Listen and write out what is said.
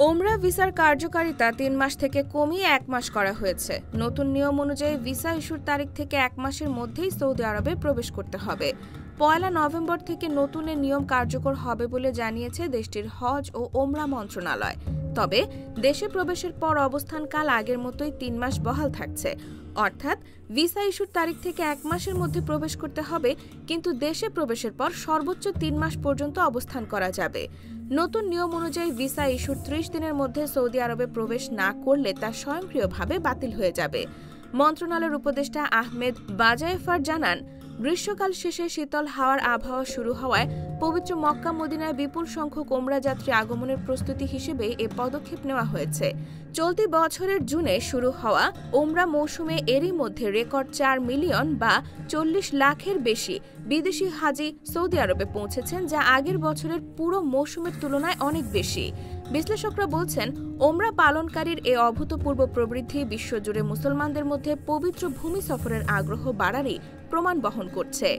ওমরা ভিসার কার্যকারিতা ৩ মাস থেকে কমিয়ে ১ মাস করা হয়েছে। নতুন নিয়ম অনুযায়ী ভিসা ইস্যুর তারিখ থেকে ১ মাসের মধ্যেই সৌদি আরবে প্রবেশ করতে হবে। ১ নভেম্বর থেকে নতুন এ নিয়ম কার্যকর হবে বলে জানিয়েছে দেশটির হজ ও ওমরা মন্ত্রণালয়। তবে দেশে প্রবেশের পর অবস্থানকাল আগের মতোই ৩ মাস বহাল থাকছে। অর্থাৎ ভিসা ইস্যুর তারিখ থেকে ১ মাসের মধ্যে প্রবেশ করতে হবে, কিন্তু দেশে প্রবেশের পর সর্বোচ্চ ৩ মাস পর্যন্ত অবস্থান করা যাবে। নতুন নিয়ম অনুযায়ী ভিসা ইস্যুর ৩০ দিনের মধ্যে সৌদি আরবে প্রবেশ না করলে তা স্বয়ংক্রিয়ভাবে বাতিল হয়ে যাবে। মন্ত্রণালয়ের উপদেষ্টা আহমেদ বাজায়েফার জানান, গ্রীষ্মকাল শেষে শীতল হাওয়ার আবহাওয়া শুরু হওয়ায় পবিত্র মক্কা মদিনায় বিপুল সংখ্যক ওমরা যাত্রী আগমনের প্রস্তুতি হিসেবে এ পদক্ষেপ নেওয়া হয়েছে। চলতি বছরের জুনে শুরু হওয়া ওমরা মৌসুমে এরই মধ্যে রেকর্ড ৪ মিলিয়ন বা ৪০ লাখের বেশি বিদেশি হাজি সৌদি আরবে পৌঁছেছেন, যা আগের বছরের পুরো মৌসুমের তুলনায় অনেক বেশি। বিশ্লেষকরা বলছেন, ওমরা পালনকারীর এ অভূতপূর্ব প্রবৃদ্ধি বিশ্বজুড়ে মুসলমানদের মধ্যে পবিত্র ভূমি সফরের আগ্রহ বাড়ারই প্রমাণ বহন করছে।